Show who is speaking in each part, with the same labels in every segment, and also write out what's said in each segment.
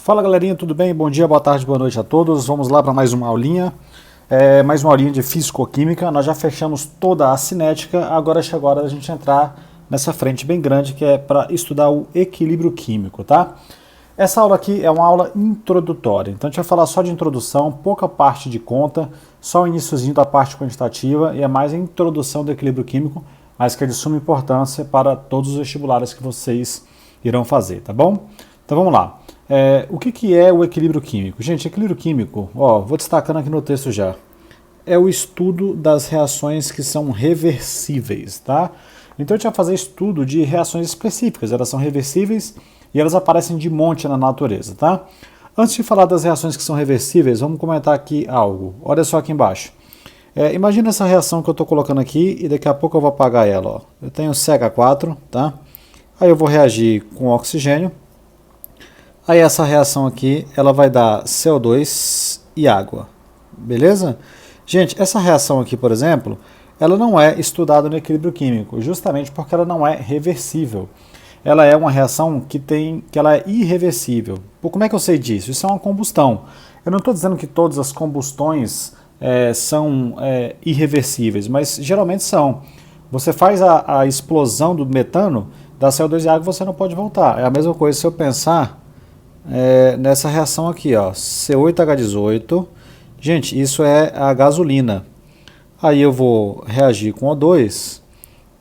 Speaker 1: Fala galerinha, tudo bem? Bom dia, boa tarde, boa noite a todos. Vamos lá para mais uma aulinha, mais uma aulinha de Físico-Química. Nós já fechamos toda a cinética, agora chegou a hora da gente entrar nessa frente bem grande que é para estudar o equilíbrio químico, tá? Essa aula aqui é uma aula introdutória, então a gente vai falar só de introdução, pouca parte de conta, só o iniciozinho da parte quantitativa e é mais a introdução do equilíbrio químico, mas que é de suma importância para todos os vestibulares que vocês irão fazer, tá bom? Então vamos lá. O que é o equilíbrio químico? Gente, equilíbrio químico, vou destacando aqui no texto já, é o estudo das reações que são reversíveis, tá? Então a gente vai fazer estudo de reações específicas, elas são reversíveis e elas aparecem de monte na natureza, tá? Antes de falar das reações que são reversíveis, vamos comentar aqui algo. Olha só aqui embaixo. Imagina essa reação que eu estou colocando aqui e daqui a pouco eu vou apagar ela, ó. Eu tenho CH4, tá? Aí eu vou reagir com oxigênio. Aí essa reação aqui, ela vai dar CO2 e água, beleza? Gente, essa reação aqui, por exemplo, ela não é estudada no equilíbrio químico, justamente porque ela não é reversível. Ela é uma reação que ela é irreversível. Como é que eu sei disso? Isso é uma combustão. Eu não estou dizendo que todas as combustões são irreversíveis, mas geralmente são. Você faz a explosão do metano, dá CO2 e água, você não pode voltar. É a mesma coisa se eu pensar nessa reação aqui, ó, C8H18. Gente, isso é a gasolina. Aí eu vou reagir com O2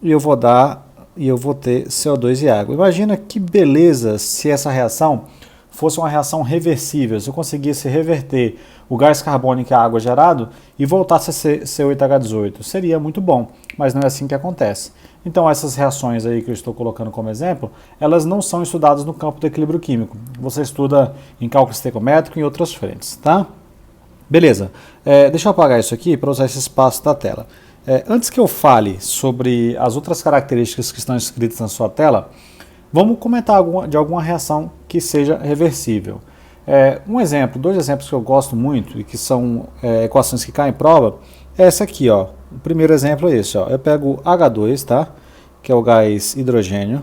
Speaker 1: e eu vou ter CO2 e água. Imagina que beleza se essa reação fosse uma reação reversível, se eu conseguisse reverter o gás carbônico e a água gerado e voltasse a ser C8H18. Seria muito bom, mas não é assim que acontece. Então essas reações aí que eu estou colocando como exemplo, elas não são estudadas no campo do equilíbrio químico. Você estuda em cálculo estequiométrico e em outras frentes, tá? Beleza. Deixa eu apagar isso aqui para usar esse espaço da tela. Antes que eu fale sobre as outras características que estão escritas na sua tela, vamos comentar de alguma reação que seja reversível. Dois exemplos que eu gosto muito e que são equações que caem em prova, é essa aqui, ó. O primeiro exemplo é esse, ó. Eu pego H2, tá? Que é o gás hidrogênio,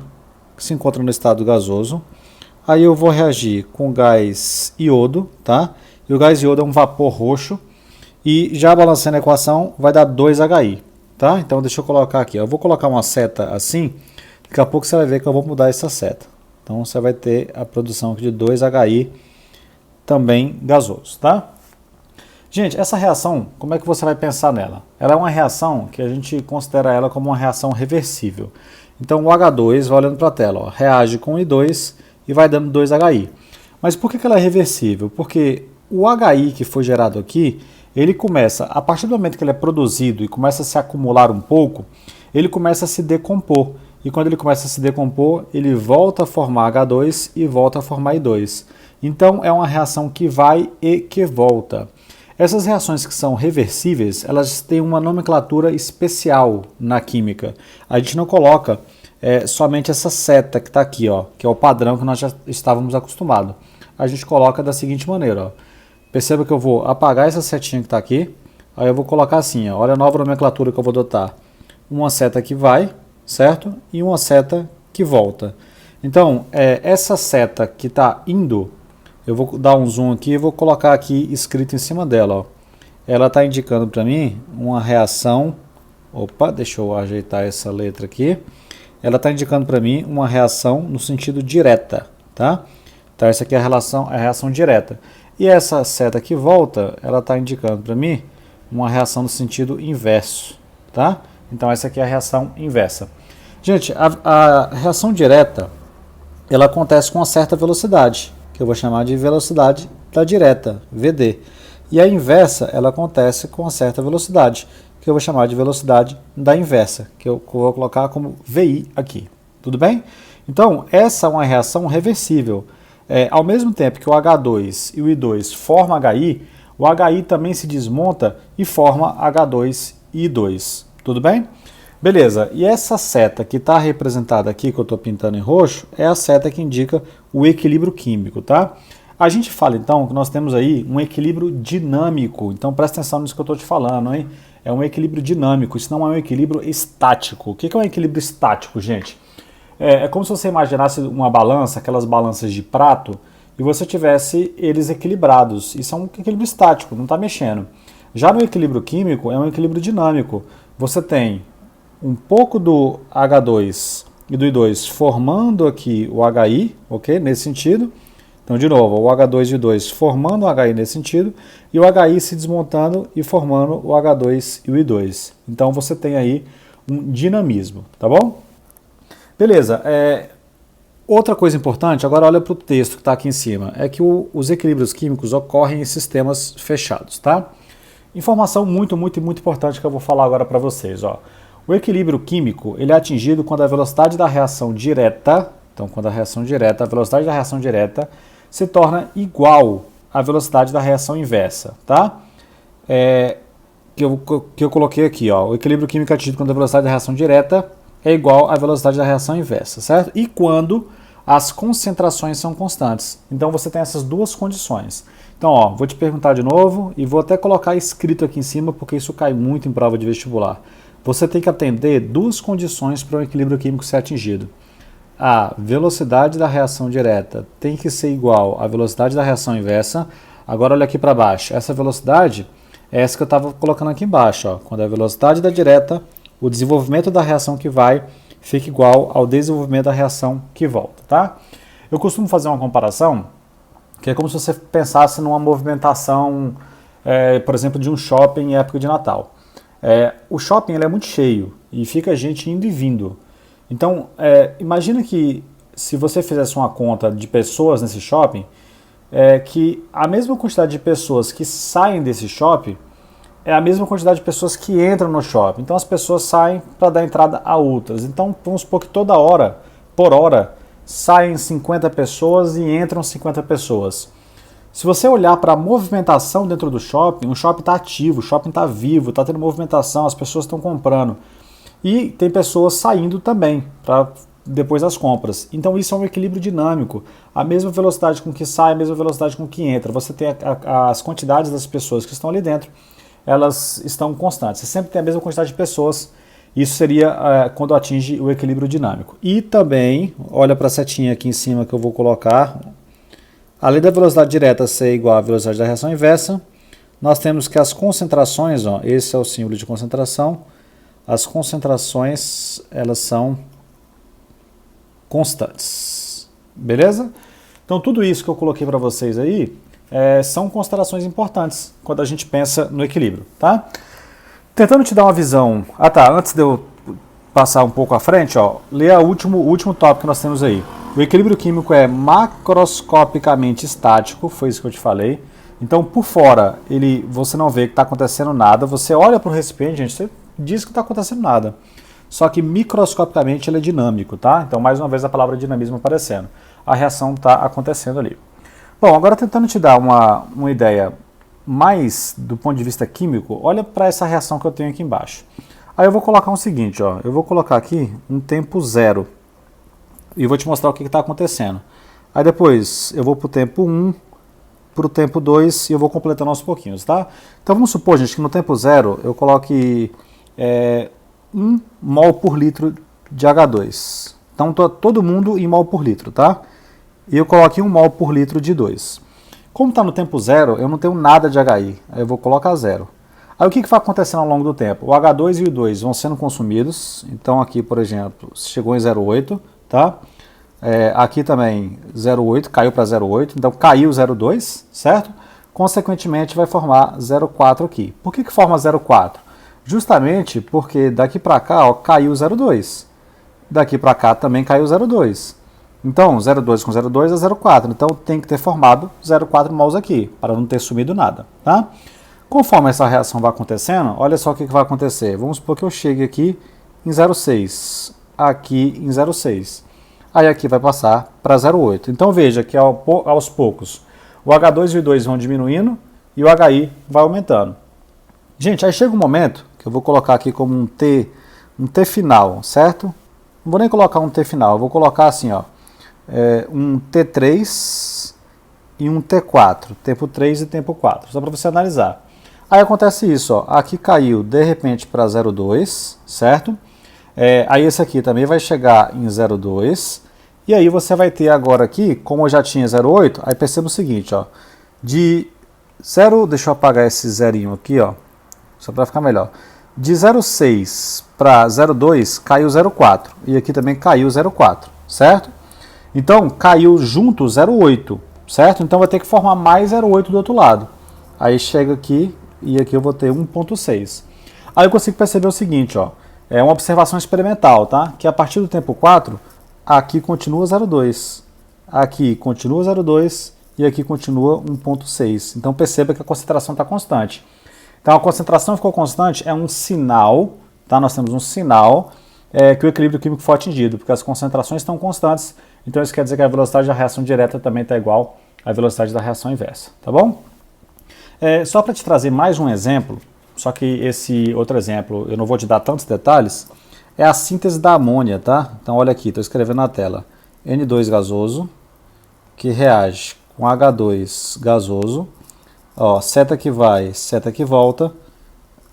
Speaker 1: que se encontra no estado gasoso. Aí eu vou reagir com o gás iodo, tá? E o gás iodo é um vapor roxo. E já balanceando a equação, vai dar 2HI, tá? Então deixa eu colocar aqui, ó. Eu vou colocar uma seta assim, daqui a pouco você vai ver que eu vou mudar essa seta. Então você vai ter a produção aqui de 2HI, também gasoso, tá? Gente, essa reação, como é que você vai pensar nela? Ela é uma reação que a gente considera ela como uma reação reversível. Então o H2, vai olhando para a tela, ó, reage com o I2 e vai dando 2HI. Mas por que ela é reversível? Porque o HI que foi gerado aqui, ele começa, a partir do momento que ele é produzido e começa a se acumular um pouco, ele começa a se decompor. E quando ele começa a se decompor, ele volta a formar H2 e volta a formar I2. Então é uma reação que vai e que volta. Essas reações que são reversíveis, elas têm uma nomenclatura especial na química. A gente não coloca somente essa seta que está aqui, ó, que é o padrão que nós já estávamos acostumados. A gente coloca da seguinte maneira, ó. Perceba que eu vou apagar essa setinha que está aqui, aí eu vou colocar assim, ó, olha a nova nomenclatura que eu vou adotar. Uma seta que vai, certo? E uma seta que volta. Então, essa seta que está indo, eu vou dar um zoom aqui e vou colocar aqui escrito em cima dela, ó. Ela está indicando para mim uma reação. Opa, deixa eu ajeitar essa letra aqui. Ela está indicando para mim uma reação no sentido direta, tá? Então essa aqui é a reação direta. E essa seta que volta, ela está indicando para mim uma reação no sentido inverso, tá? Então essa aqui é a reação inversa. Gente, a reação direta, ela acontece com uma certa velocidade, que eu vou chamar de velocidade da direta, VD. E a inversa, ela acontece com uma certa velocidade, que eu vou chamar de velocidade da inversa, que eu vou colocar como VI aqui. Tudo bem? Então, essa é uma reação reversível. Ao mesmo tempo que o H2 e o I2 formam HI, o HI também se desmonta e forma H2 e I2. Tudo bem? Beleza, e essa seta que está representada aqui, que eu estou pintando em roxo, é a seta que indica o equilíbrio químico, tá? A gente fala então que nós temos aí um equilíbrio dinâmico, então presta atenção nisso que eu estou te falando, hein? É um equilíbrio dinâmico, isso não é um equilíbrio estático. O que é um equilíbrio estático, gente? É como se você imaginasse uma balança, aquelas balanças de prato, e você tivesse eles equilibrados. Isso é um equilíbrio estático, não está mexendo. Já no equilíbrio químico, é um equilíbrio dinâmico. Você tem um pouco do H2 e do I2 formando aqui o HI, ok? Nesse sentido. Então, de novo, o H2 e o I2 formando o HI nesse sentido, e o HI se desmontando e formando o H2 e o I2. Então, você tem aí um dinamismo, tá bom? Beleza. Outra coisa importante, agora olha para o texto que está aqui em cima, é que os equilíbrios químicos ocorrem em sistemas fechados, tá? Informação muito importante que eu vou falar agora para vocês, ó. O equilíbrio químico, ele é atingido quando a velocidade da reação direta, então quando a velocidade da reação direta se torna igual à velocidade da reação inversa, tá? Que eu coloquei aqui, ó, o equilíbrio químico é atingido quando a velocidade da reação direta é igual à velocidade da reação inversa, certo? E quando as concentrações são constantes. Então você tem essas duas condições. Então, ó, vou te perguntar de novo e vou até colocar escrito aqui em cima porque isso cai muito em prova de vestibular. Você tem que atender duas condições para o equilíbrio químico ser atingido. A velocidade da reação direta tem que ser igual à velocidade da reação inversa. Agora olha aqui para baixo. Essa velocidade é essa que eu estava colocando aqui embaixo. Ó. Quando a velocidade da direta, o desenvolvimento da reação que vai fica igual ao desenvolvimento da reação que volta. Tá? Eu costumo fazer uma comparação que é como se você pensasse numa movimentação, por exemplo, de um shopping em época de Natal. O shopping ele é muito cheio e fica gente indo e vindo. Então, imagina que se você fizesse uma conta de pessoas nesse shopping, que a mesma quantidade de pessoas que saem desse shopping é a mesma quantidade de pessoas que entram no shopping. Então, as pessoas saem para dar entrada a outras. Então, vamos supor que toda hora, por hora, saem 50 pessoas e entram 50 pessoas. Se você olhar para a movimentação dentro do shopping, o shopping está ativo, o shopping está vivo, está tendo movimentação, as pessoas estão comprando. E tem pessoas saindo também para depois das compras. Então isso é um equilíbrio dinâmico. A mesma velocidade com que sai, a mesma velocidade com que entra. Você tem as quantidades das pessoas que estão ali dentro, elas estão constantes. Você sempre tem a mesma quantidade de pessoas. Isso seria quando atinge o equilíbrio dinâmico. E também, olha para a setinha aqui em cima que eu vou colocar. Além da velocidade direta ser igual à velocidade da reação inversa, nós temos que as concentrações, ó, esse é o símbolo de concentração, as concentrações, elas são constantes. Beleza? Então, tudo isso que eu coloquei para vocês aí são considerações importantes quando a gente pensa no equilíbrio, tá? Tentando te dar uma visão... antes de eu passar um pouco à frente, ó, lê o último tópico que nós temos aí. O equilíbrio químico é macroscopicamente estático, foi isso que eu te falei. Então, por fora, você não vê que está acontecendo nada. Você olha para o recipiente, gente, você diz que não está acontecendo nada. Só que microscopicamente ele é dinâmico, tá? Então, mais uma vez, a palavra dinamismo aparecendo. A reação está acontecendo ali. Bom, agora tentando te dar uma ideia mais do ponto de vista químico, olha para essa reação que eu tenho aqui embaixo. Aí eu vou colocar o seguinte, ó, eu vou colocar aqui um tempo zero e vou te mostrar o que está acontecendo. Aí depois eu vou para o tempo 1, para o tempo 2 e eu vou completando aos pouquinhos, tá? Então vamos supor, gente, que no tempo zero eu coloque 1 mol por litro de H2. Então todo mundo em mol por litro, tá? E eu coloquei 1 mol por litro de 2. Como está no tempo zero, eu não tenho nada de HI. Aí eu vou colocar zero. Aí o que vai acontecendo ao longo do tempo? O H2 e o I2 vão sendo consumidos. Então aqui, por exemplo, chegou em 0,8, tá? Aqui também 0,8, caiu para 0,8. Então caiu 0,2, certo? Consequentemente vai formar 0,4 aqui. Por que forma 0,4? Justamente porque daqui para cá, ó, caiu 0,2. Daqui para cá também caiu 0,2. Então, 0,2 com 0,2 é 0,4. Então, tem que ter formado 0,4 mols aqui, para não ter sumido nada, tá? Conforme essa reação vai acontecendo, olha só o que vai acontecer. Vamos supor que eu chegue aqui em 0,6, aqui em 0,6. Aí aqui vai passar para 0,8. Então, veja que aos poucos o H2 e o I2 vão diminuindo e o HI vai aumentando. Gente, aí chega um momento que eu vou colocar aqui como um T final, certo? Não vou nem colocar um T final, eu vou colocar assim, ó. Um T3 e um T4, tempo 3 e tempo 4, só para você analisar. Aí acontece isso, ó, aqui caiu de repente para 0,2, certo? Aí esse aqui também vai chegar em 0,2 E aí você vai ter agora aqui, como eu já tinha 0,8, aí perceba o seguinte, ó, de 0, deixa eu apagar esse zerinho aqui, ó, só para ficar melhor. De 0,6 para 0,2 caiu 0,4 e aqui também caiu 0,4, certo? Então caiu junto 0,8, certo? Então vai ter que formar mais 0,8 do outro lado. Aí chega aqui e aqui eu vou ter 1,6. Aí eu consigo perceber o seguinte, ó, é uma observação experimental, tá? Que a partir do tempo 4, aqui continua 0,2, aqui continua 0,2 e aqui continua 1,6. Então perceba que a concentração está constante. Então a concentração ficou constante é um sinal, tá? Nós temos um sinal que o equilíbrio químico foi atingido, porque as concentrações estão constantes, então isso quer dizer que a velocidade da reação direta também está igual à velocidade da reação inversa, tá bom? Só para te trazer mais um exemplo, só que esse outro exemplo eu não vou te dar tantos detalhes, é a síntese da amônia, tá? Então olha aqui, estou escrevendo na tela, N2 gasoso, que reage com H2 gasoso, ó, seta que vai, seta que volta,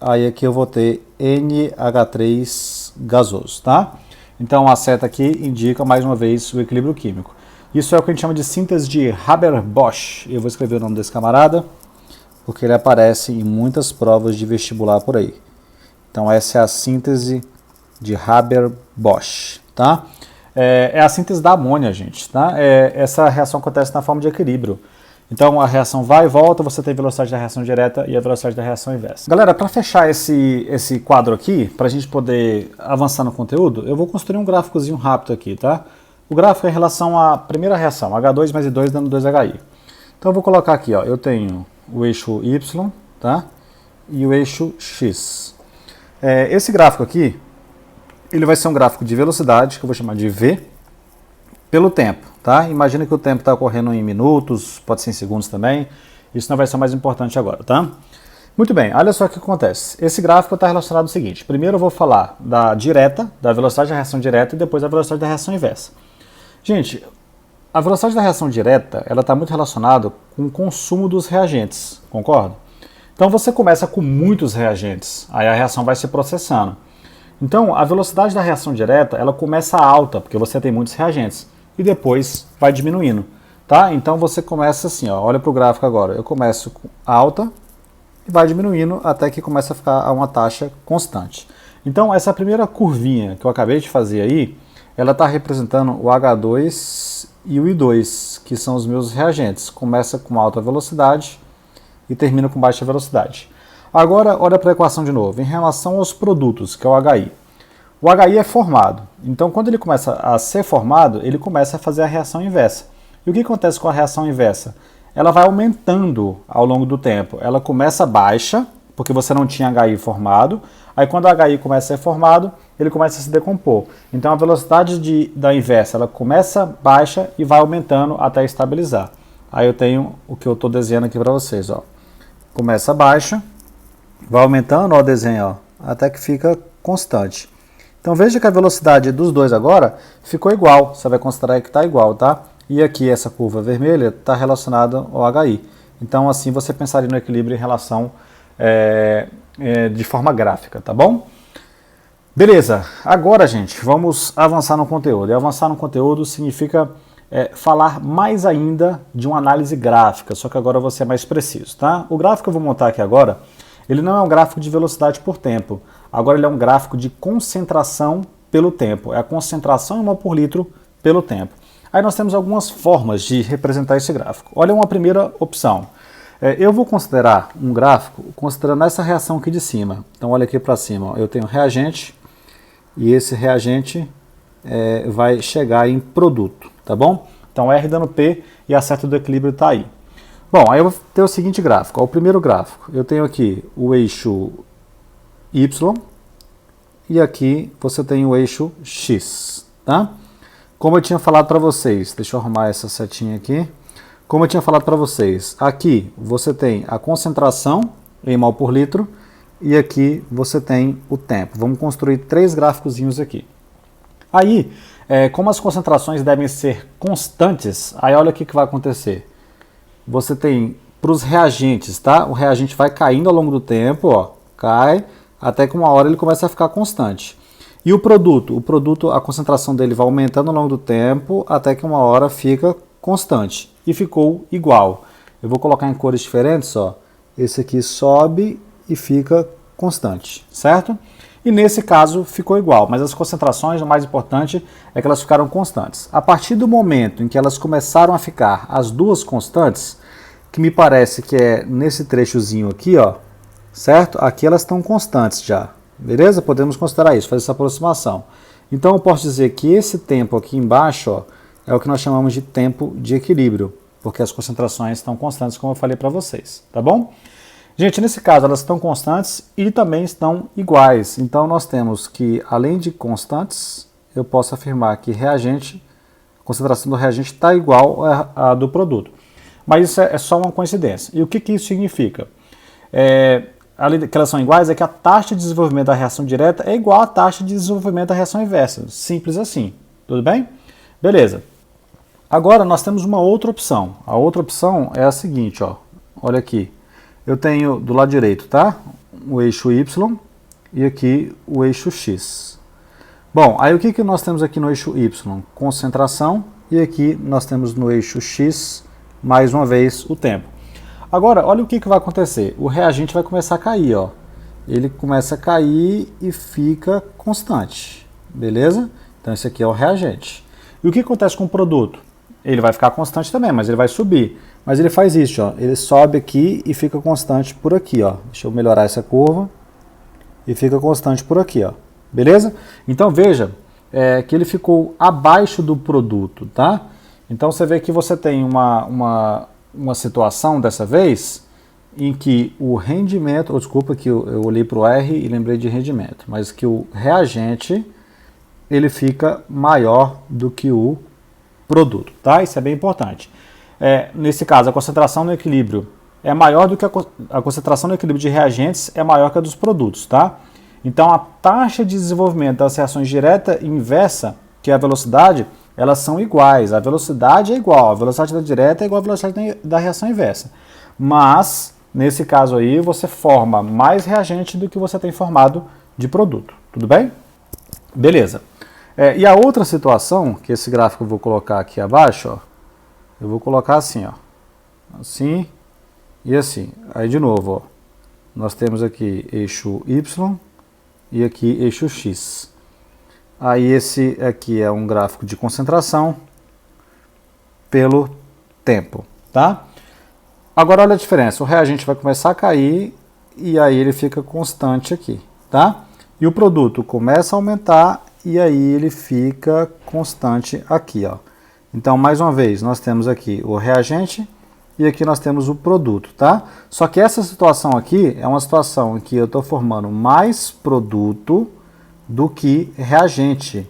Speaker 1: aí aqui eu vou ter NH3 gasoso, tá? Então a seta aqui indica mais uma vez o equilíbrio químico. Isso é o que a gente chama de síntese de Haber-Bosch. Eu vou escrever o nome desse camarada, porque ele aparece em muitas provas de vestibular por aí. Então essa é a síntese de Haber-Bosch, tá? É a síntese da amônia, gente, tá? Essa reação acontece na forma de equilíbrio. Então a reação vai e volta, você tem a velocidade da reação direta e a velocidade da reação inversa. Galera, para fechar esse quadro aqui, para a gente poder avançar no conteúdo, eu vou construir um gráficozinho rápido aqui, tá? O gráfico é em relação à primeira reação, H2 mais I2 dando 2HI. Então eu vou colocar aqui, ó, eu tenho o eixo Y, tá? E o eixo X. Esse gráfico aqui, ele vai ser um gráfico de velocidade, que eu vou chamar de V, pelo tempo, tá? Imagina que o tempo está ocorrendo em minutos, pode ser em segundos também. Isso não vai ser o mais importante agora, tá? Muito bem, olha só o que acontece. Esse gráfico está relacionado ao seguinte. Primeiro eu vou falar da direta, da velocidade da reação direta e depois da velocidade da reação inversa. Gente, a velocidade da reação direta, ela está muito relacionada com o consumo dos reagentes, concorda? Então você começa com muitos reagentes, aí a reação vai se processando. Então a velocidade da reação direta, ela começa alta, porque você tem muitos reagentes. E depois vai diminuindo, tá? Então você começa assim, ó, olha para o gráfico agora, eu começo com alta e vai diminuindo até que começa a ficar a uma taxa constante. Então essa primeira curvinha que eu acabei de fazer aí, ela está representando o H2 e o I2, que são os meus reagentes. Começa com alta velocidade e termina com baixa velocidade. Agora olha para a equação de novo, em relação aos produtos, que é o HI. O HI é formado, então quando ele começa a ser formado, ele começa a fazer a reação inversa. E o que acontece com a reação inversa? Ela vai aumentando ao longo do tempo. Ela começa baixa, porque você não tinha HI formado, aí quando o HI começa a ser formado, ele começa a se decompor. Então a velocidade da inversa, ela começa baixa e vai aumentando até estabilizar. Aí eu tenho o que eu estou desenhando aqui para vocês, ó. Começa baixa, vai aumentando, ó, o desenho, ó, até que fica constante. Então veja que a velocidade dos dois agora ficou igual, você vai considerar que está igual, tá? E aqui essa curva vermelha está relacionada ao HI. Então assim você pensaria no equilíbrio em relação de forma gráfica, tá bom? Beleza, agora gente, vamos avançar no conteúdo. E avançar no conteúdo significa falar mais ainda de uma análise gráfica, só que agora eu vou ser mais preciso, tá? O gráfico que eu vou montar aqui agora, ele não é um gráfico de velocidade por tempo, agora ele é um gráfico de concentração pelo tempo, é a concentração em mol por litro pelo tempo. Aí nós temos algumas formas de representar esse gráfico. Olha uma primeira opção. Eu vou considerar um gráfico considerando essa reação aqui de cima. Então olha aqui para cima, ó. Eu tenho reagente e esse reagente vai chegar em produto, tá bom? Então R dando P e a seta do equilíbrio está aí. Bom, aí eu vou ter o seguinte gráfico, ó, o primeiro gráfico. Eu tenho aqui o eixo Y e aqui você tem o eixo X, tá? Como eu tinha falado para vocês, deixa eu arrumar essa setinha aqui. Como eu tinha falado para vocês, aqui você tem a concentração em mol por litro e aqui você tem o tempo. Vamos construir três gráficozinhos aqui. Aí, como as concentrações devem ser constantes, aí olha o que vai acontecer. Você tem para os reagentes, tá? O reagente vai caindo ao longo do tempo, ó, cai, até que uma hora ele começa a ficar constante. E o produto, a concentração dele vai aumentando ao longo do tempo até que uma hora fica constante. E ficou igual. Eu vou colocar em cores diferentes, ó. Esse aqui sobe e fica constante, certo? E nesse caso ficou igual, mas as concentrações, o mais importante é que elas ficaram constantes. A partir do momento em que elas começaram a ficar as duas constantes, que me parece que é nesse trechozinho aqui, ó, certo? Aqui elas estão constantes já, beleza? Podemos considerar isso, fazer essa aproximação. Então eu posso dizer que esse tempo aqui embaixo, ó, é o que nós chamamos de tempo de equilíbrio, porque as concentrações estão constantes, como eu falei para vocês, tá bom? Gente, nesse caso elas estão constantes e também estão iguais. Então nós temos que, além de constantes, eu posso afirmar que reagente, a concentração do reagente está igual à do produto. Mas isso é só uma coincidência. E o que isso significa? Além de que elas são iguais, é que a taxa de desenvolvimento da reação direta é igual à taxa de desenvolvimento da reação inversa. Simples assim. Tudo bem? Beleza. Agora nós temos uma outra opção. A outra opção é a seguinte, ó. Olha aqui. Eu tenho do lado direito, tá? O eixo Y e aqui o eixo X. Bom, aí o que nós temos aqui no eixo Y? Concentração, e aqui nós temos no eixo X, mais uma vez, o tempo. Agora, olha o que vai acontecer. O reagente vai começar a cair, ó. Ele começa a cair e fica constante, beleza? Então esse aqui é o reagente. E o que acontece com o produto? Ele vai ficar constante também, mas ele vai subir. Mas ele faz isso, ó. Ele sobe aqui e fica constante por aqui, ó. Deixa eu melhorar essa curva. E fica constante por aqui, ó. Beleza? Então veja que ele ficou abaixo do produto, tá? Então você vê que você tem uma situação dessa vez em que o rendimento, desculpa que eu olhei para o R e lembrei de rendimento, mas que o reagente ele fica maior do que o produto, tá? Isso é bem importante. Nesse caso, a concentração no equilíbrio é maior do que a concentração no equilíbrio de reagentes é maior que a dos produtos, tá? Então, a taxa de desenvolvimento das reações direta e inversa, que é a velocidade, elas são iguais. A velocidade é igual, a velocidade da direta é igual à velocidade da reação inversa. Mas, nesse caso aí, você forma mais reagente do que você tem formado de produto. Tudo bem? Beleza. E a outra situação, que esse gráfico eu vou colocar aqui abaixo, ó, eu vou colocar assim, ó, assim e assim. Aí de novo, ó, nós temos aqui eixo Y e aqui eixo X. Aí esse aqui é um gráfico de concentração pelo tempo, tá? Agora olha a diferença, o reagente vai começar a cair e aí ele fica constante aqui, tá? E o produto começa a aumentar e aí ele fica constante aqui, ó. Então, mais uma vez, nós temos aqui o reagente e aqui nós temos o produto, tá? Só que essa situação aqui é uma situação em que eu estou formando mais produto do que reagente.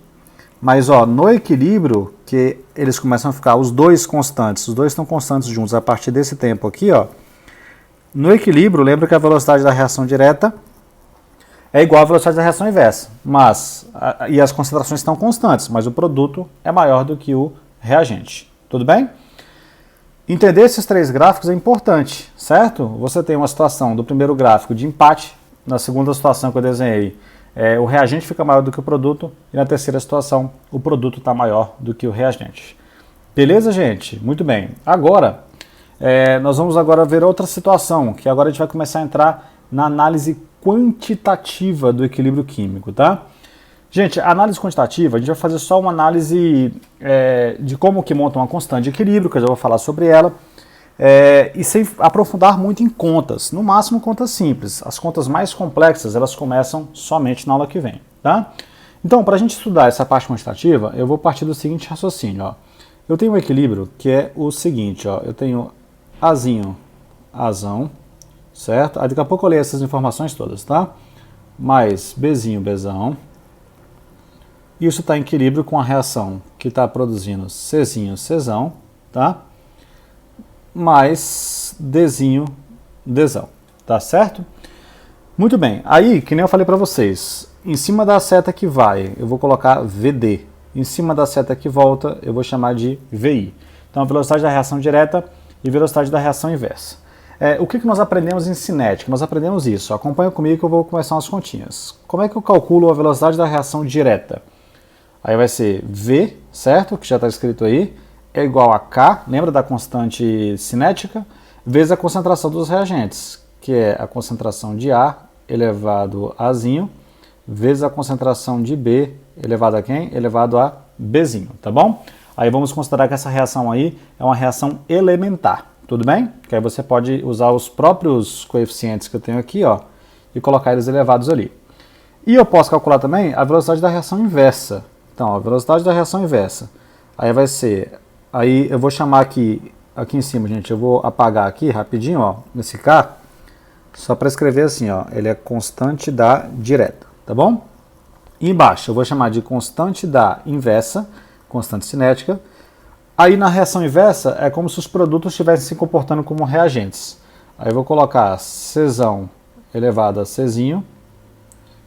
Speaker 1: Mas, ó, no equilíbrio, que eles começam a ficar os dois constantes, os dois estão constantes juntos a partir desse tempo aqui, ó. No equilíbrio, lembra que a velocidade da reação direta é igual à velocidade da reação inversa, e as concentrações estão constantes, mas o produto é maior do que o reagente. Tudo bem? Entender esses três gráficos é importante, certo? Você tem uma situação do primeiro gráfico de empate, na segunda situação que eu desenhei, o reagente fica maior do que o produto, e na terceira situação, o produto está maior do que o reagente. Beleza, gente? Muito bem. Agora, nós vamos agora ver outra situação, que agora a gente vai começar a entrar na análise quantitativa do equilíbrio químico, tá? Gente, a análise quantitativa, a gente vai fazer só uma análise de como que monta uma constante de equilíbrio, que eu já vou falar sobre ela, e sem aprofundar muito em contas, no máximo contas simples. As contas mais complexas, elas começam somente na aula que vem, tá? Então, para a gente estudar essa parte quantitativa, eu vou partir do seguinte raciocínio, ó. Eu tenho um equilíbrio que é o seguinte, ó, eu tenho Azinho, Azão, certo? Aí daqui a pouco eu leio essas informações todas, tá? Mais Bzinho, Bzão. Isso está em equilíbrio com a reação que está produzindo Czinho, Czão, tá? Mais Dzinho, Dzão, tá certo? Muito bem, aí, que nem eu falei para vocês, em cima da seta que vai, eu vou colocar VD. Em cima da seta que volta, eu vou chamar de VI. Então, a velocidade da reação direta e velocidade da reação inversa. O que nós aprendemos em cinética? Nós aprendemos isso. Acompanha comigo que eu vou começar umas continhas. Como é que eu calculo a velocidade da reação direta? Aí vai ser V, certo? Que já está escrito aí, é igual a K, lembra da constante cinética? Vezes a concentração dos reagentes, que é a concentração de A elevado a Zinho, vezes a concentração de B elevado a quem? Elevado a Bzinho, tá bom? Aí vamos considerar que essa reação aí é uma reação elementar, tudo bem? Que aí você pode usar os próprios coeficientes que eu tenho aqui, ó, e colocar eles elevados ali. E eu posso calcular também a velocidade da reação inversa. Então, a velocidade da reação inversa. Aí vai ser, aí eu vou chamar aqui em cima, gente, eu vou apagar aqui rapidinho, ó, nesse K, só para escrever assim, ó, ele é constante da direta, tá bom? E embaixo eu vou chamar de constante da inversa, constante cinética. Aí na reação inversa é como se os produtos estivessem se comportando como reagentes. Aí eu vou colocar Czão elevado a Czinho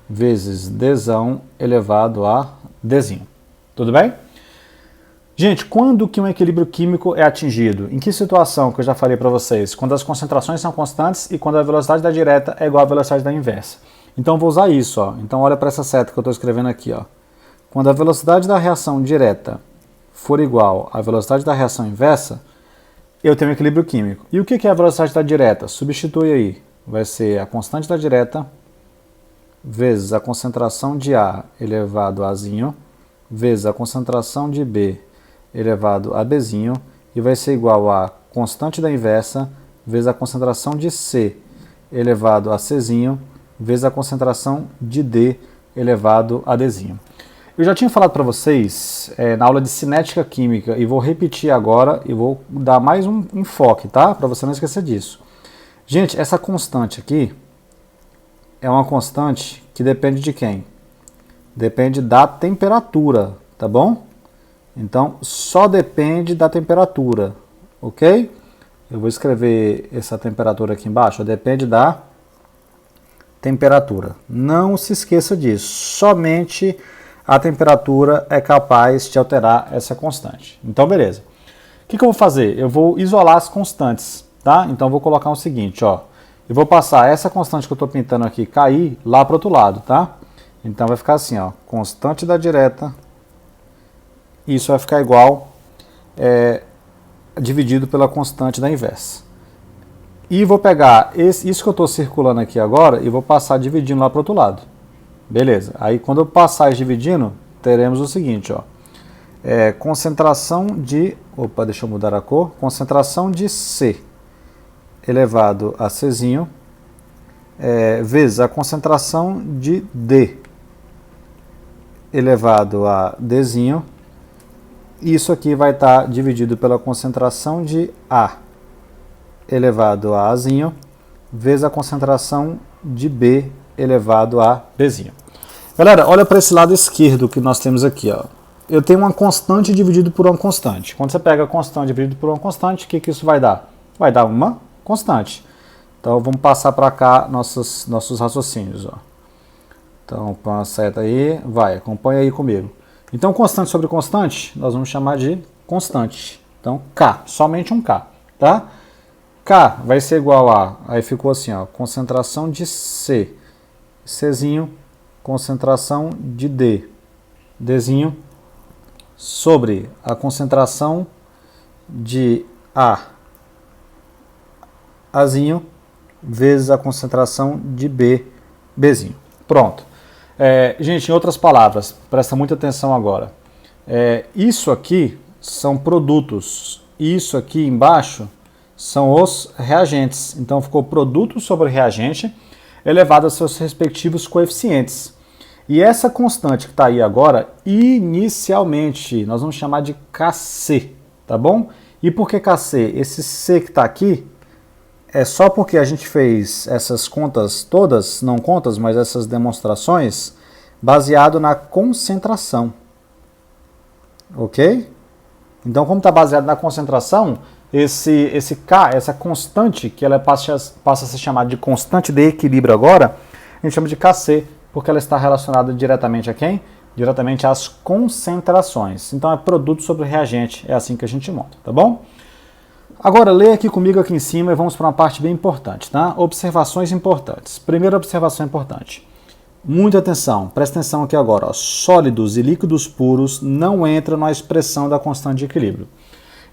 Speaker 1: vezes Dzão elevado a Dzinho. Tudo bem? Gente, quando que um equilíbrio químico é atingido? Em que situação que eu já falei para vocês? Quando as concentrações são constantes e quando a velocidade da direta é igual à velocidade da inversa. Então eu vou usar isso, ó. Então olha para essa seta que eu estou escrevendo aqui, ó. Quando a velocidade da reação direta for igual à velocidade da reação inversa, eu tenho um equilíbrio químico. E o que é a velocidade da direta? Substitui aí. Vai ser a constante da direta vezes a concentração de A elevado a Zinho vezes a concentração de B elevado a Bzinho, e vai ser igual a constante da inversa vezes a concentração de C elevado a Czinho vezes a concentração de D elevado a Dzinho. Eu já tinha falado para vocês na aula de cinética química, e vou repetir agora e vou dar mais um enfoque, tá? Para você não esquecer disso. Gente, essa constante aqui é uma constante que depende de quem? Depende da temperatura, tá bom? Então, só depende da temperatura, ok? Eu vou escrever essa temperatura aqui embaixo, depende da temperatura. Não se esqueça disso, somente a temperatura é capaz de alterar essa constante. Então, beleza. O que eu vou fazer? Eu vou isolar as constantes, tá? Então, eu vou colocar o seguinte, ó. Eu vou passar essa constante que eu estou pintando aqui, cair lá para o outro lado, tá? Então, vai ficar assim, ó. Constante da direta. Isso vai ficar igual, dividido pela constante da inversa. E vou pegar isso que eu estou circulando aqui agora e vou passar dividindo lá para o outro lado. Beleza. Aí quando eu passar dividindo, teremos o seguinte, ó. Concentração de... Opa, deixa eu mudar a cor. Concentração de C elevado a Czinho vezes a concentração de D elevado a Dzinho. Isso aqui vai estar dividido pela concentração de A elevado a Azinho vezes a concentração de B elevado a Bzinho. Galera, olha para esse lado esquerdo que nós temos aqui, ó. Eu tenho uma constante dividido por uma constante. Quando você pega a constante dividido por uma constante, o que isso vai dar? Vai dar uma constante. Então vamos passar para cá nossos raciocínios, ó. Então põe uma seta aí, vai, acompanha aí comigo. Então, constante sobre constante, nós vamos chamar de constante. Então, K, somente um K, tá? K vai ser igual a, aí ficou assim, ó, concentração de C, Czinho, concentração de D, Dzinho, sobre a concentração de A, Azinho, vezes a concentração de B, Bzinho. Pronto. Gente, em outras palavras, presta muita atenção agora. Isso aqui são produtos, isso aqui embaixo são os reagentes. Então ficou produto sobre reagente elevado a seus respectivos coeficientes. E essa constante que está aí agora, inicialmente, nós vamos chamar de Kc, tá bom? E por que Kc? Esse C que está aqui é só porque a gente fez essas contas todas, não contas, mas essas demonstrações, baseado na concentração. Ok? Então, como está baseado na concentração, esse K, essa constante, que ela passa a ser chamada de constante de equilíbrio agora, a gente chama de Kc, porque ela está relacionada diretamente a quem? Diretamente às concentrações. Então, é produto sobre reagente, é assim que a gente monta, tá bom? Agora, leia aqui comigo aqui em cima e vamos para uma parte bem importante, tá? Observações importantes. Primeira observação importante. Muita atenção, presta atenção aqui agora. Ó. Sólidos e líquidos puros não entram na expressão da constante de equilíbrio.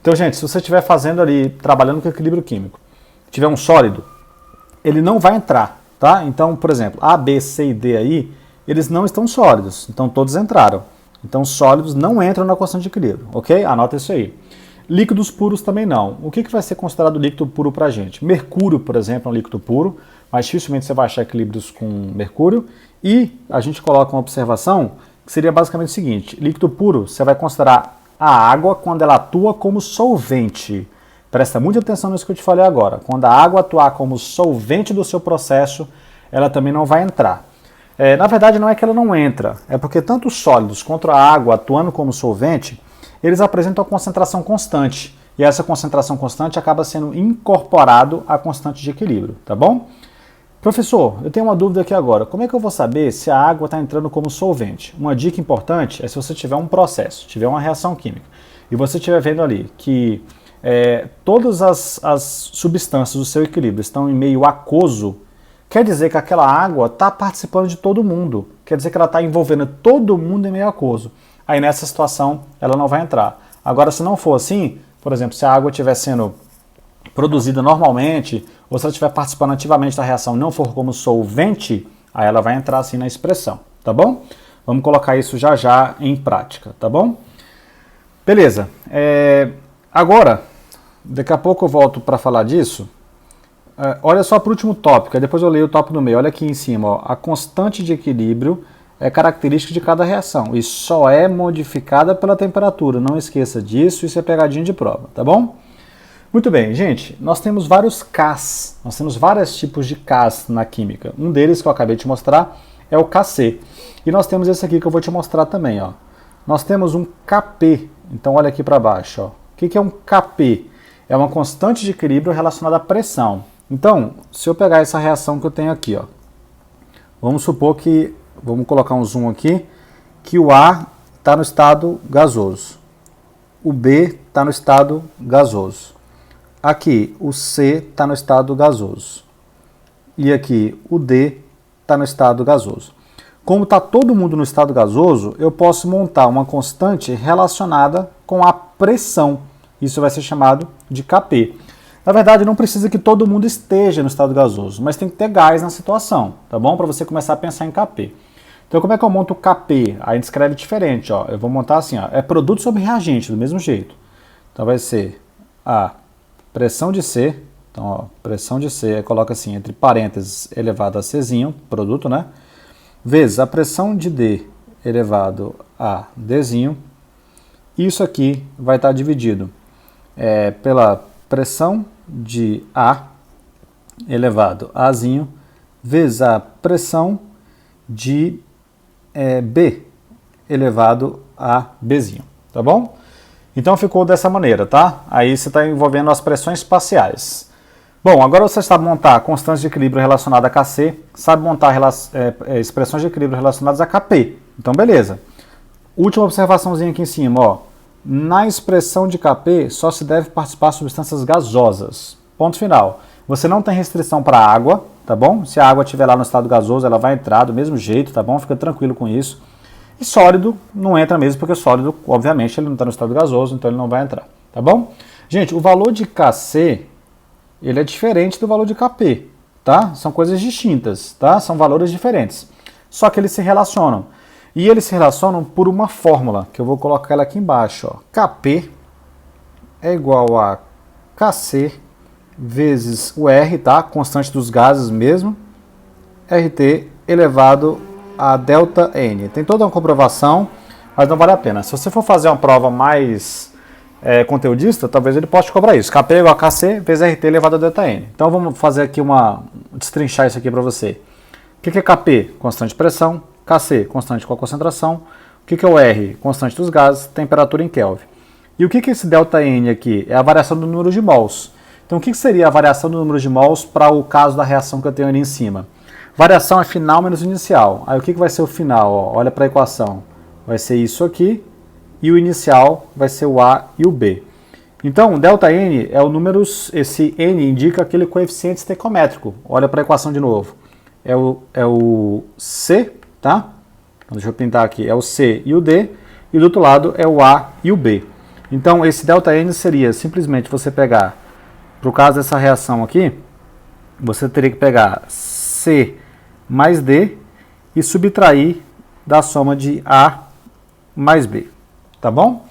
Speaker 1: Então, gente, se você estiver fazendo ali, trabalhando com equilíbrio químico, tiver um sólido, ele não vai entrar, tá? Então, por exemplo, A, B, C e D aí, eles não estão sólidos, então todos entraram. Então, sólidos não entram na constante de equilíbrio, ok? Anota isso aí. Líquidos puros também não. O que vai ser considerado líquido puro para a gente? Mercúrio, por exemplo, é um líquido puro, mas dificilmente você vai achar equilíbrios com mercúrio. E a gente coloca uma observação que seria basicamente o seguinte: líquido puro, você vai considerar a água quando ela atua como solvente. Presta muita atenção nisso que eu te falei agora. Quando a água atuar como solvente do seu processo, ela também não vai entrar. Na verdade, não é que ela não entra, é porque tanto os sólidos quanto a água atuando como solvente, eles apresentam a concentração constante. E essa concentração constante acaba sendo incorporado à constante de equilíbrio, tá bom? Professor, eu tenho uma dúvida aqui agora. Como é que eu vou saber se a água está entrando como solvente? Uma dica importante é se você tiver um processo, tiver uma reação química, e você estiver vendo ali que todas as substâncias do seu equilíbrio estão em meio aquoso, quer dizer que aquela água está participando de todo mundo. Quer dizer que ela está envolvendo todo mundo em meio aquoso. Aí nessa situação ela não vai entrar. Agora, se não for assim, por exemplo, se a água estiver sendo produzida normalmente, ou se ela estiver participando ativamente da reação e não for como solvente, aí ela vai entrar assim na expressão, tá bom? Vamos colocar isso já já em prática, tá bom? Beleza. Agora, daqui a pouco eu volto para falar disso. Olha só para o último tópico, depois eu leio o tópico no meio. Olha aqui em cima, ó. A constante de equilíbrio é característica de cada reação e só é modificada pela temperatura. Não esqueça disso, isso é pegadinha de prova, tá bom? Muito bem, gente, nós temos vários Ks, nós temos vários tipos de Ks na química. Um deles que eu acabei de te mostrar é o Kc. E nós temos esse aqui que eu vou te mostrar também, ó. Nós temos um Kp, então olha aqui para baixo, ó. O que é um Kp? É uma constante de equilíbrio relacionada à pressão. Então, se eu pegar essa reação que eu tenho aqui, ó, vamos supor que, vamos colocar um zoom aqui, que o A está no estado gasoso, o B está no estado gasoso, aqui o C está no estado gasoso e aqui o D está no estado gasoso. Como está todo mundo no estado gasoso, eu posso montar uma constante relacionada com a pressão. Isso vai ser chamado de Kp. Na verdade, não precisa que todo mundo esteja no estado gasoso, mas tem que ter gás na situação, tá bom? Para você começar a pensar em Kp. Então, como é que eu monto o Kp? Aí a gente escreve diferente, ó. Eu vou montar assim, ó. É produto sobre reagente, do mesmo jeito. Então, vai ser a pressão de C. Então, ó, pressão de C, aí coloca assim, entre parênteses, elevado a Czinho, produto, né? Vezes a pressão de D elevado a Dzinho. Isso aqui vai estar dividido pela pressão de A elevado a Azinho vezes a pressão de B elevado a Bzinho, tá bom? Então ficou dessa maneira, tá? Aí você está envolvendo as pressões parciais. Bom, agora você sabe montar constantes de equilíbrio relacionadas a Kc, sabe montar expressões de equilíbrio relacionadas a Kp. Então, beleza. Última observaçãozinha aqui em cima, ó. Na expressão de Kp só se deve participar substâncias gasosas. Ponto final. Você não tem restrição para água, tá bom? Se a água estiver lá no estado gasoso, ela vai entrar do mesmo jeito, tá bom? Fica tranquilo com isso. E sólido não entra mesmo, porque sólido, obviamente, ele não está no estado gasoso, então ele não vai entrar, tá bom? Gente, o valor de Kc, ele é diferente do valor de Kp, tá? São coisas distintas, tá? São valores diferentes. Só que eles se relacionam. E eles se relacionam por uma fórmula, que eu vou colocar ela aqui embaixo, ó. Kp é igual a Kc vezes o R, tá? Constante dos gases mesmo, RT elevado a ΔN. Tem toda uma comprovação, mas não vale a pena. Se você for fazer uma prova mais conteudista, talvez ele possa te cobrar isso. Kp é igual a Kc vezes RT elevado a ΔN. Então vamos fazer aqui destrinchar isso aqui para você. O que é Kp? Constante de pressão. Kc, constante com a concentração. O que é o R? Constante dos gases, temperatura em Kelvin. E o que é esse ΔN aqui? É a variação do número de mols. Então o que seria a variação do número de mols para o caso da reação que eu tenho ali em cima? Variação é final menos inicial. Aí o que vai ser o final? Ó, olha para a equação. Vai ser isso aqui e o inicial vai ser o A e o B. Então, ΔN é o número, esse N indica aquele coeficiente estequiométrico. Olha para a equação de novo. É o C, tá? Deixa eu pintar aqui. É o C e o D, e do outro lado é o A e o B. Então, esse ΔN seria simplesmente você pegar, para o caso dessa reação aqui, você teria que pegar C mais D e subtrair da soma de A mais B, tá bom?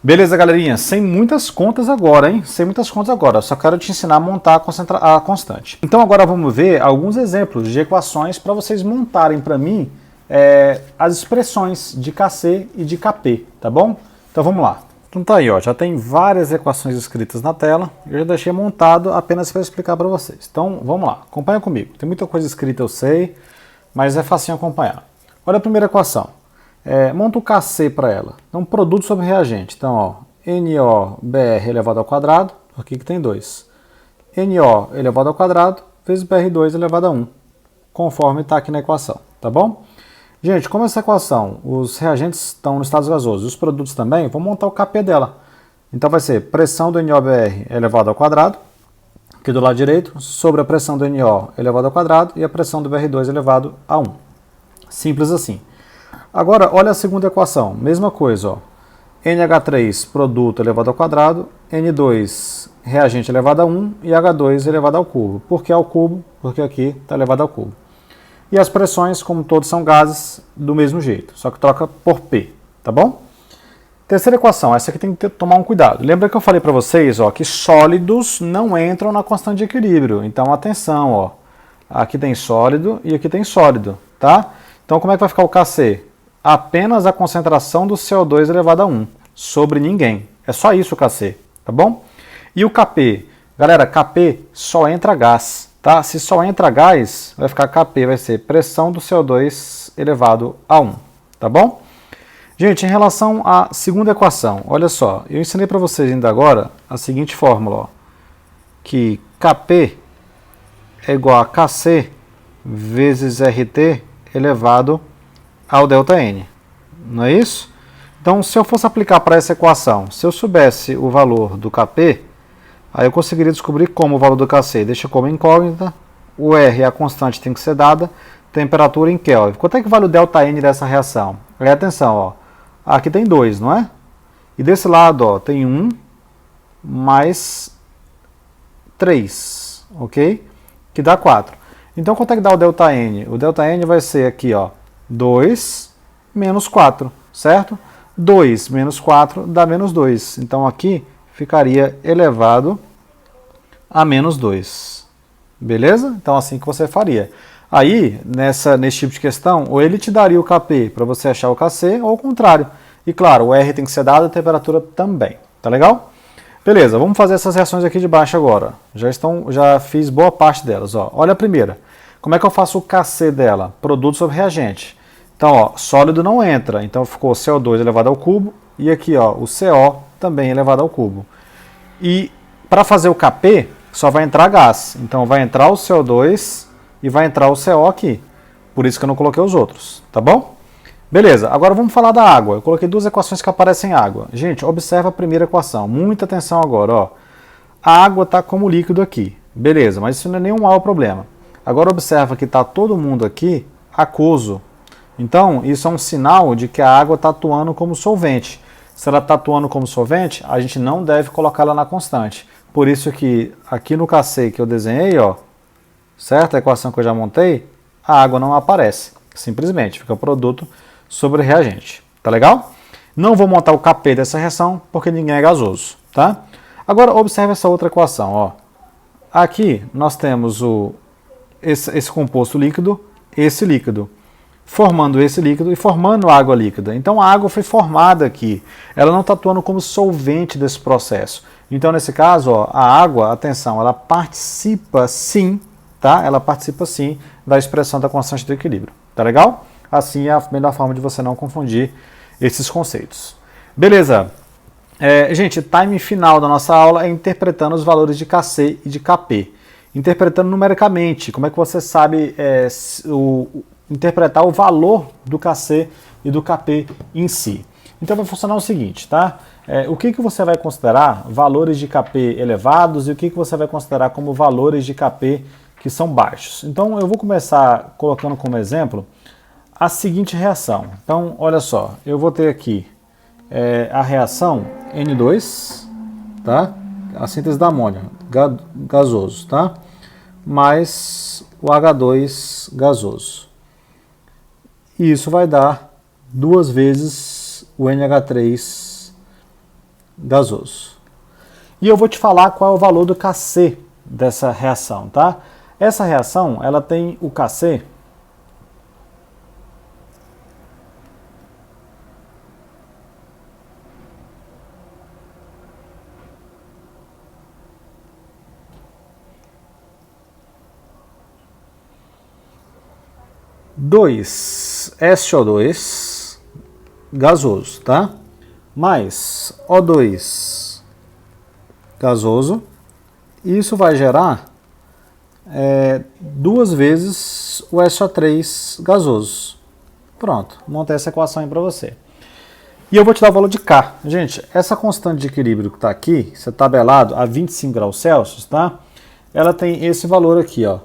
Speaker 1: Beleza, galerinha? Sem muitas contas agora, hein? Sem muitas contas agora. Só quero te ensinar a montar a constante. Então agora vamos ver alguns exemplos de equações para vocês montarem para mim as expressões de Kc e de Kp, tá bom? Então vamos lá. Então tá aí, ó, já tem várias equações escritas na tela. Eu já deixei montado apenas para explicar para vocês. Então vamos lá, acompanha comigo. Tem muita coisa escrita, eu sei, mas é facinho acompanhar. Olha a primeira equação. Monta o Kc para ela. Então, produto sobre reagente. Então, ó, NOBR elevado ao quadrado, aqui que tem 2. NO elevado ao quadrado vezes BR2 elevado a 1, conforme está aqui na equação, tá bom? Gente, como essa equação, os reagentes estão no estado gasoso e os produtos também, vamos montar o Kp dela. Então, vai ser pressão do NOBR elevado ao quadrado, aqui do lado direito, sobre a pressão do NO elevado ao quadrado e a pressão do BR2 elevado a 1. Simples assim. Agora, olha a segunda equação, mesma coisa, ó. NH3 produto elevado ao quadrado, N2 reagente elevado a 1 e H2 elevado ao cubo. Por que ao cubo? Porque aqui está elevado ao cubo. E as pressões, como todos são gases, do mesmo jeito, só que troca por P, tá bom? Terceira equação, essa aqui tem que tomar um cuidado. Lembra que eu falei para vocês, ó, que sólidos não entram na constante de equilíbrio. Então, atenção, ó. Aqui tem sólido e aqui tem sólido, tá? Então, como é que vai ficar o Kc? Apenas a concentração do CO2 elevado a 1, sobre ninguém. É só isso o Kc, tá bom? E o Kp? Galera, Kp só entra gás, tá? Se só entra gás, vai ficar Kp, vai ser pressão do CO2 elevado a 1, tá bom? Gente, em relação à segunda equação, olha só, eu ensinei para vocês ainda agora a seguinte fórmula, ó, que Kp é igual a Kc vezes RT elevado ao ΔN, não é isso? Então, se eu fosse aplicar para essa equação, se eu soubesse o valor do Kp, aí eu conseguiria descobrir como o valor do Kc. Deixa como incógnita, o R, a constante, tem que ser dada, temperatura em Kelvin. Quanto é que vale o ΔN dessa reação? E atenção, ó, aqui tem 2, não é? E desse lado, ó, tem 1 mais 3, ok? Que dá 4. Então, quanto é que dá o ΔN? O ΔN vai ser aqui, ó, 2 menos 4, certo? 2 menos 4 dá menos 2. Então, aqui ficaria elevado a menos 2. Beleza? Então, assim que você faria. Aí, nesse tipo de questão, ou ele te daria o Kp para você achar o Kc, ou o contrário. E, claro, o R tem que ser dado, a temperatura também. Tá legal? Beleza, vamos fazer essas reações aqui de baixo agora. Já fiz boa parte delas. Ó. Olha a primeira. Como é que eu faço o Kc dela? Produto sobre reagente. Então, ó, sólido não entra, então ficou CO2 elevado ao cubo, e aqui, ó, o CO também elevado ao cubo. E para fazer o Kp, só vai entrar gás. Então, vai entrar o CO2 e vai entrar o CO aqui. Por isso que eu não coloquei os outros, tá bom? Beleza, agora vamos falar da água. Eu coloquei duas equações que aparecem em água. Gente, observa a primeira equação. Muita atenção agora, ó. A água está como líquido aqui. Beleza, mas isso não é nenhum mau problema. Agora observa que está todo mundo aqui aquoso. Então, isso é um sinal de que a água está atuando como solvente. Se ela está atuando como solvente, a gente não deve colocá-la na constante. Por isso que aqui no Kc que eu desenhei, ó, certo? A equação que eu já montei, a água não aparece. Simplesmente fica produto sobre reagente. Tá legal? Não vou montar o Kp dessa reação porque ninguém é gasoso, tá? Agora observe essa outra equação, ó. Aqui nós temos esse composto líquido, esse líquido, formando esse líquido e formando água líquida. Então a água foi formada aqui. Ela não está atuando como solvente desse processo. Então nesse caso, ó, a água, atenção, ela participa sim, tá? Ela participa sim da expressão da constante do equilíbrio. Tá legal? Assim é a melhor forma de você não confundir esses conceitos. Beleza. Gente, time final da nossa aula é interpretando os valores de Kc e de Kp. Interpretando numericamente, como é que você sabe interpretar o valor do Kc e do Kp em si. Então vai funcionar o seguinte, tá? o que você vai considerar valores de Kp elevados e o que você vai considerar como valores de Kp que são baixos. Então eu vou começar colocando como exemplo a seguinte reação. Então olha só, eu vou ter aqui a reação N2, tá? A síntese da amônia, gasoso, tá? Mais o H2 gasoso. E isso vai dar 2 vezes o NH3 gasoso. E eu vou te falar qual é o valor do Kc dessa reação, tá? Essa reação, ela tem o Kc SO2 gasoso, tá? Mais O2 gasoso. Isso vai gerar 2 vezes o SO3 gasoso. Pronto, montei essa equação aí para você. E eu vou te dar o valor de K. Gente, essa constante de equilíbrio que está aqui, você tabelado a 25 graus Celsius, tá? Ela tem esse valor aqui, ó.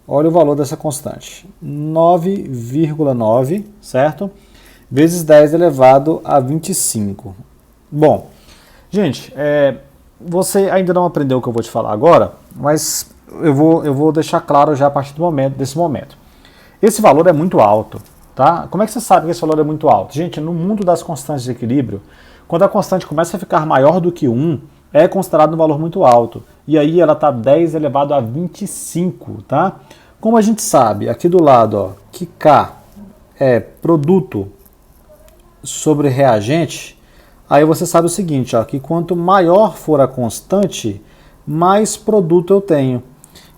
Speaker 1: Olha o valor dessa constante, 9,9, certo? Vezes 10 elevado a 25. Bom, gente, você ainda não aprendeu o que eu vou te falar agora, mas eu vou deixar claro já a partir desse momento. Esse valor é muito alto, tá? Como é que você sabe que esse valor é muito alto? Gente, no mundo das constantes de equilíbrio, quando a constante começa a ficar maior do que 1, é considerado um valor muito alto. E aí ela está 10 elevado a 25, tá? Como a gente sabe, aqui do lado, ó, que K é produto sobre reagente, aí você sabe o seguinte, ó, que quanto maior for a constante, mais produto eu tenho.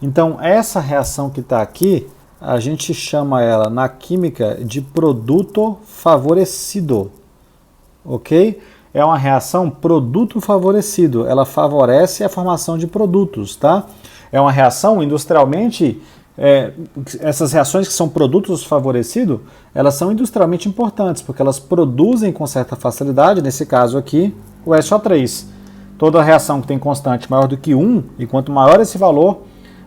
Speaker 1: Então, essa reação que está aqui, a gente chama ela na química de produto favorecido, ok? É uma reação produto favorecido, ela favorece a formação de produtos, tá? É uma reação industrialmente, essas reações que são produtos favorecidos, elas são industrialmente importantes, porque elas produzem com certa facilidade, nesse caso aqui, o SO3. Toda reação que tem constante maior do que 1, e quanto maior esse valor,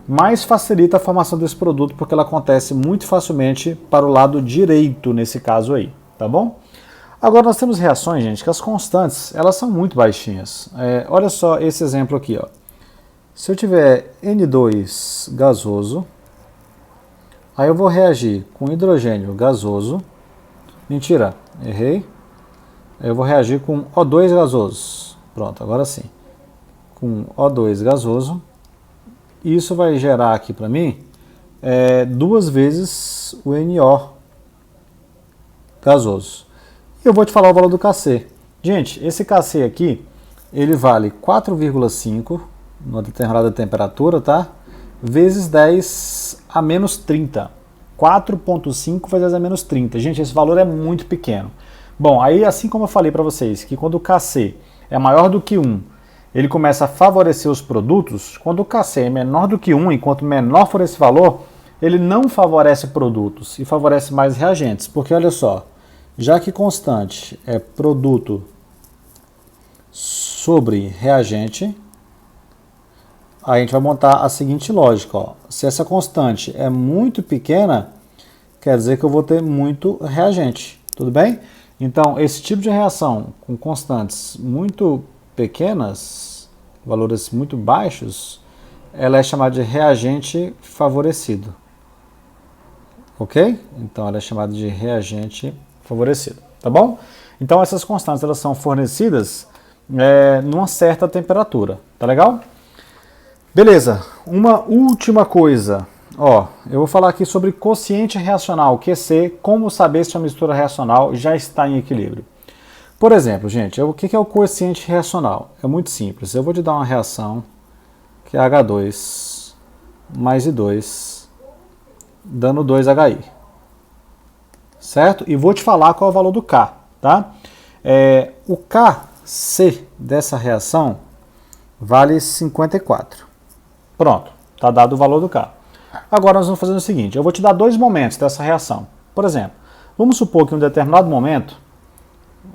Speaker 1: mais facilita a formação desse produto, porque ela acontece muito facilmente para o lado direito, nesse caso aí, tá bom? Agora nós temos reações, gente, que as constantes, elas são muito baixinhas. Olha só esse exemplo aqui, ó. Se eu tiver N2 gasoso, aí eu vou reagir com hidrogênio gasoso. Mentira, errei. Aí eu vou reagir com O2 gasoso. Pronto, agora sim. Com O2 gasoso. Isso vai gerar aqui para mim 2 vezes o NO gasoso. E eu vou te falar o valor do Kc. Gente, esse Kc aqui, ele vale 4,5 numa determinada temperatura, tá? Vezes 10 a menos 30. 4,5 vezes 10 a menos 30. Gente, esse valor é muito pequeno. Bom, aí assim como eu falei para vocês, que quando o Kc é maior do que 1, ele começa a favorecer os produtos. Quando o Kc é menor do que 1, e quanto menor for esse valor, ele não favorece produtos e favorece mais reagentes. Porque olha só, já que constante é produto sobre reagente, a gente vai montar a seguinte lógica, ó. Se essa constante é muito pequena, quer dizer que eu vou ter muito reagente, tudo bem? Então, esse tipo de reação com constantes muito pequenas, valores muito baixos, ela é chamada de reagente favorecido, ok? Então, ela é chamada de reagente favorecido, tá bom? Então, essas constantes, elas são fornecidas numa certa temperatura, tá legal? Beleza, uma última coisa, ó, eu vou falar aqui sobre quociente reacional, QC, como saber se a mistura reacional já está em equilíbrio. Por exemplo, gente, o que é o quociente reacional? É muito simples, eu vou te dar uma reação que é H2 mais I2, dando 2HI, certo? E vou te falar qual é o valor do K, tá? O KC dessa reação vale 54. Pronto, está dado o valor do K. Agora nós vamos fazer o seguinte, eu vou te dar 2 momentos dessa reação. Por exemplo, vamos supor que em um determinado momento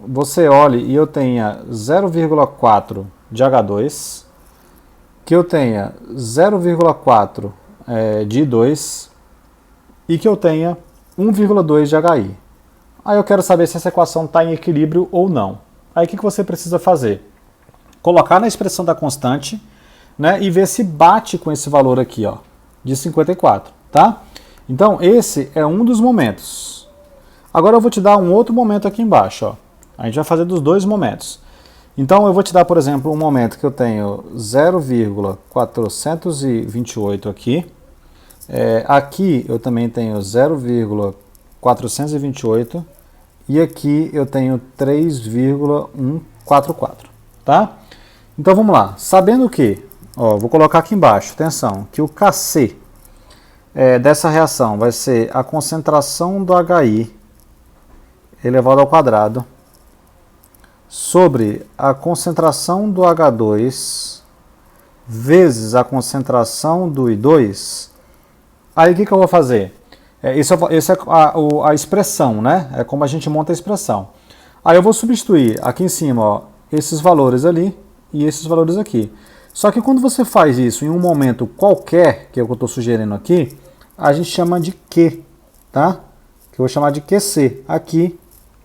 Speaker 1: você olhe e eu tenha 0,4 de H2, que eu tenha 0,4 de I2 e que eu tenha 1,2 de HI. Aí eu quero saber se essa equação está em equilíbrio ou não. Aí o que você precisa fazer? Colocar na expressão da constante, né, e ver se bate com esse valor aqui, ó, de 54, tá? Então esse é um dos momentos. Agora eu vou te dar um outro momento aqui embaixo, ó. A gente vai fazer dos dois momentos. Então eu vou te dar, por exemplo, um momento que eu tenho 0,428 aqui. Aqui eu também tenho 0,428 e aqui eu tenho 3,144, tá? Então vamos lá. Sabendo que, ó, vou colocar aqui embaixo, atenção, que o Kc dessa reação vai ser a concentração do HI elevado ao quadrado sobre a concentração do H2 vezes a concentração do I2, aí o que eu vou fazer? Essa é a expressão, né? É como a gente monta a expressão. Aí eu vou substituir aqui em cima, ó, esses valores ali e esses valores aqui. Só que quando você faz isso em um momento qualquer, que é o que eu estou sugerindo aqui, a gente chama de Q, tá? Que eu vou chamar de QC aqui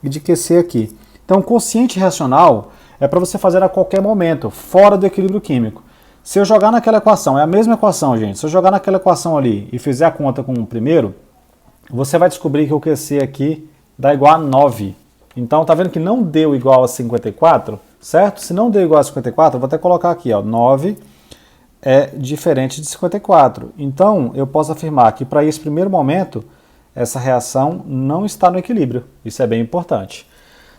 Speaker 1: e de QC aqui. Então, o quociente reacional é para você fazer a qualquer momento, fora do equilíbrio químico. Se eu jogar naquela equação, é a mesma equação, gente. Se eu jogar naquela equação ali e fizer a conta com o primeiro, você vai descobrir que o QC aqui dá igual a 9. Então, tá vendo que não deu igual a 54, certo? Se não deu igual a 54, eu vou até colocar aqui, ó, 9 é diferente de 54. Então, eu posso afirmar que para esse primeiro momento, essa reação não está no equilíbrio. Isso é bem importante.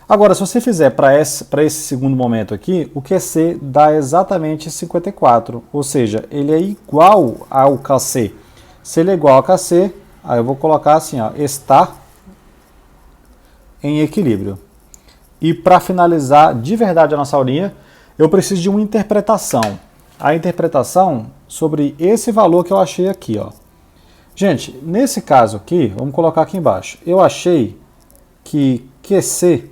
Speaker 1: Agora, se você fizer para esse segundo momento aqui, o QC dá exatamente 54, ou seja, ele é igual ao Kc. Se ele é igual ao Kc, aí eu vou colocar assim, ó, está em equilíbrio. E para finalizar de verdade a nossa aulinha, eu preciso de uma interpretação. A interpretação sobre esse valor que eu achei aqui, ó. Gente, nesse caso aqui, vamos colocar aqui embaixo, eu achei que QC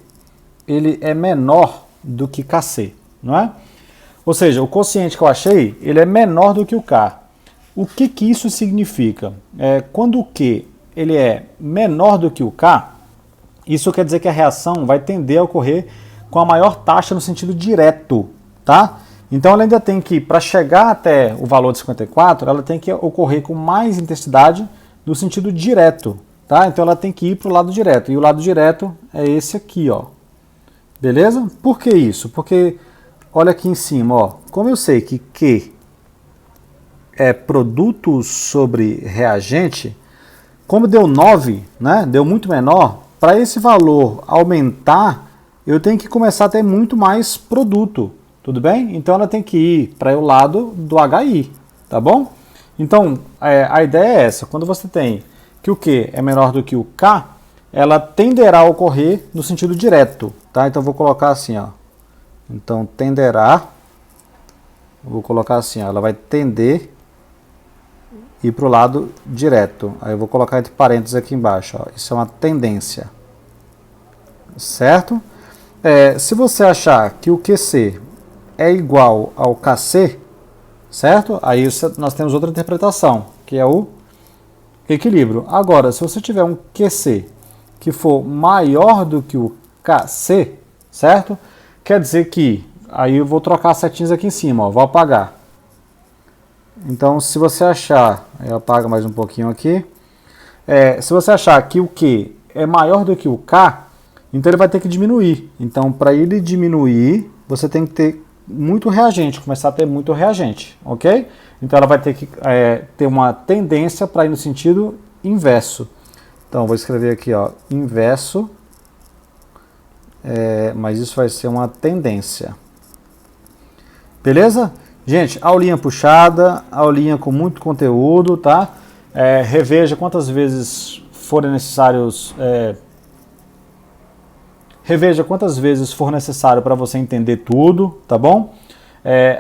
Speaker 1: ele é menor do que Kc, não é? Ou seja, o quociente que eu achei, ele é menor do que o K. O que isso significa? Quando o Q ele é menor do que o K, isso quer dizer que a reação vai tender a ocorrer com a maior taxa no sentido direto, tá? Então ela ainda tem que, para chegar até o valor de 54, ela tem que ocorrer com mais intensidade no sentido direto, tá? Então ela tem que ir para o lado direto, e o lado direto é esse aqui, ó. Beleza? Por que isso? Porque, olha aqui em cima, ó, como eu sei que Q é produto sobre reagente, como deu 9, né, deu muito menor, para esse valor aumentar, eu tenho que começar a ter muito mais produto, tudo bem? Então ela tem que ir para o lado do HI, tá bom? Então, a ideia é essa, quando você tem que o Q é menor do que o K, ela tenderá a ocorrer no sentido direto, tá? Então eu vou colocar assim, ó. Então tenderá, vou colocar assim, ó, ela vai tender ir para o lado direto. Aí eu vou colocar entre parênteses aqui embaixo, ó. Isso é uma tendência, certo? Se você achar que o QC é igual ao Kc, certo? Aí nós temos outra interpretação, que é o equilíbrio. Agora, se você tiver um QC que for maior do que o Kc, certo? Quer dizer que, aí eu vou trocar as setinhas aqui em cima, ó, vou apagar. Então, se você achar, eu apago mais um pouquinho aqui, se você achar que o Q é maior do que o K, então ele vai ter que diminuir. Então, para ele diminuir, você tem que ter muito reagente, começar a ter muito reagente, ok? Então, ela vai ter que ter uma tendência para ir no sentido inverso. Então, vou escrever aqui, ó, inverso, mas isso vai ser uma tendência. Beleza? Gente, aulinha puxada, aulinha com muito conteúdo, tá? Reveja quantas vezes forem necessários, reveja quantas vezes for necessário para você entender tudo, tá bom?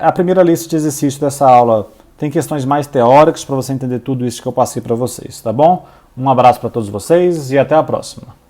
Speaker 1: A primeira lista de exercícios dessa aula tem questões mais teóricas para você entender tudo isso que eu passei para vocês, tá bom? Um abraço para todos vocês e até a próxima.